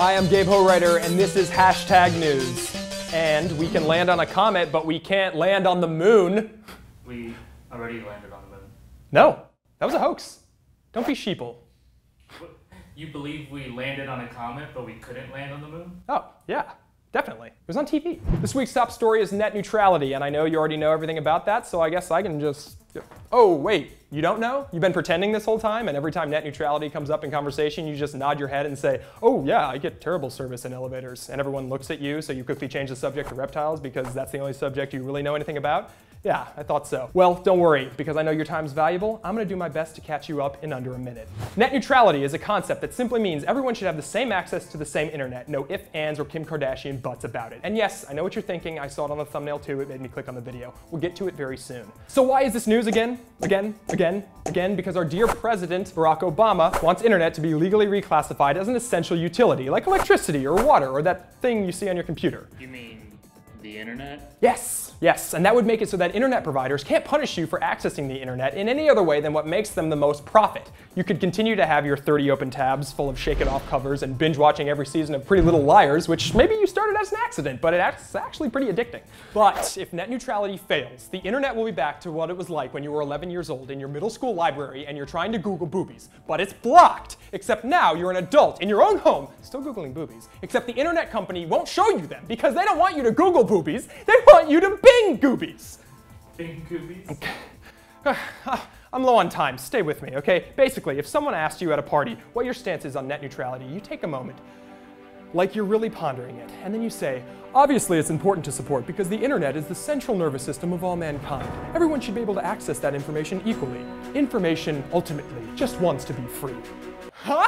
Hi, I'm Gabe Howriter, and this is Hashtag News. And we can land on a comet, but we can't land on the moon. We already landed on the moon. No, that was a hoax. Don't be sheeple. You believe we landed on a comet, but we couldn't land on the moon? Oh, yeah, definitely. It was on TV. This week's top story is net neutrality, and I know you already know everything about that, so I guess I can just... Oh, wait, you don't know? You've been pretending this whole time, and every time net neutrality comes up in conversation, you just nod your head and say, oh yeah, I get terrible service in elevators, and everyone looks at you, so you quickly change the subject to reptiles because that's the only subject you really know anything about? Yeah, I thought so. Well, don't worry, because I know your time's valuable, I'm gonna do my best to catch you up in under a minute. Net neutrality is a concept that simply means everyone should have the same access to the same internet, no ifs, ands, or Kim Kardashian buts about it. And yes, I know what you're thinking, I saw it on the thumbnail too, it made me click on the video. We'll get to it very soon. So why is this news again? Again, because our dear President, Barack Obama, wants internet to be legally reclassified as an essential utility, like electricity or water or that thing you see on your computer. You mean the internet? Yes, and that would make it so that internet providers can't punish you for accessing the internet in any other way than what makes them the most profit. You could continue to have your 30 open tabs full of Shake It Off covers and binge watching every season of Pretty Little Liars, which maybe you started as an accident, but it's actually pretty addicting. But if net neutrality fails, the internet will be back to what it was like when you were 11 years old in your middle school library and you're trying to Google boobies, but it's blocked. Except now you're an adult in your own home, still Googling boobies, except the internet company won't show you them because they don't want you to Google boobies, they want you to Bing goobies. Bing goobies? I'm low on time, stay with me, okay? Basically, if someone asked you at a party what your stance is on net neutrality, you take a moment, like you're really pondering it, and then you say, obviously it's important to support because the internet is the central nervous system of all mankind. Everyone should be able to access that information equally. Information, ultimately, just wants to be free. Huh?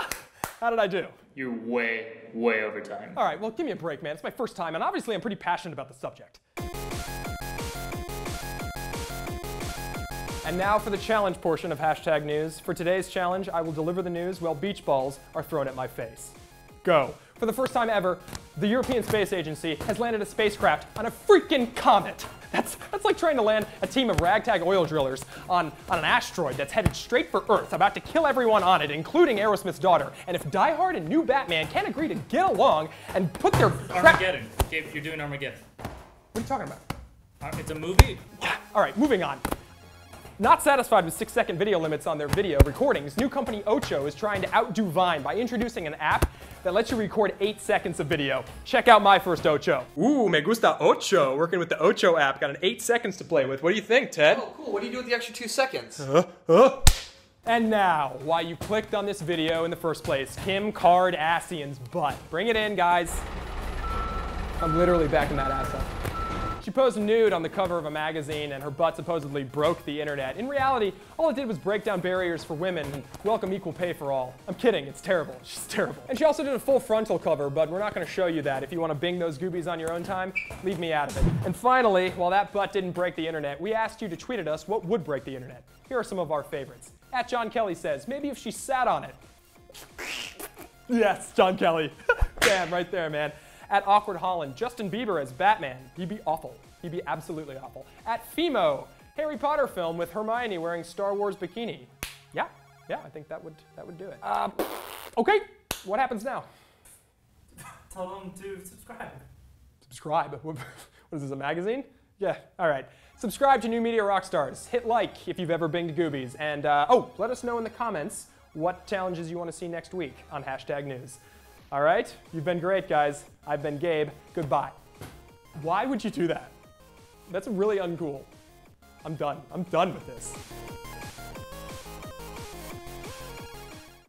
How did I do? You're way over time. All right, well, give me a break, man. It's my first time, and obviously I'm pretty passionate about the subject. And now for the challenge portion of Hashtag News. For today's challenge, I will deliver the news while beach balls are thrown at my face. Go. For the first time ever, the European Space Agency has landed a spacecraft on a freaking comet. That's like trying to land a team of ragtag oil drillers on an asteroid that's headed straight for Earth, about to kill everyone on it, including Aerosmith's daughter. And if Die Hard and New Batman can't agree to get along and put their Armageddon. Gabe, you're doing Armageddon. What are you talking about? It's a movie? Yeah. All right, moving on. Not satisfied with 6-second video limits on their video recordings, new company Ocho is trying to outdo Vine by introducing an app that lets you record 8 seconds of video. Check out my first Ocho. Ooh, me gusta Ocho. Working with the Ocho app, got an 8 seconds to play with. What do you think, Ted? Oh, cool. What do you do with the extra 2 seconds? And now, why you clicked on this video in the first place, Kim Kardashian's butt. Bring it in, guys. I'm literally backing that ass up. She posed nude on the cover of a magazine and her butt supposedly broke the internet. In reality, all it did was break down barriers for women and welcome equal pay for all. I'm kidding, it's terrible. She's terrible. And she also did a full frontal cover, but we're not gonna show you that. If you wanna Bing those goobies on your own time, leave me out of it. And finally, while that butt didn't break the internet, we asked you to tweet at us what would break the internet. Here are some of our favorites. John Kelly says, maybe if she sat on it. Yes, John Kelly. Damn, right there, man. At Awkward Holland, Justin Bieber as Batman. He'd be awful. He'd be absolutely awful. At Fimo, Harry Potter film with Hermione wearing Star Wars bikini. Yeah, I think that would do it. Okay, what happens now? Tell them to subscribe. Subscribe? What is this, a magazine? Yeah, all right. Subscribe to New Media Rockstars. Hit like if you've ever binged Goobies. And let us know in the comments what challenges you want to see next week on Hashtag News. All right, you've been great, guys. I've been Gabe. Goodbye. Why would you do that? That's really uncool. I'm done. I'm done with this.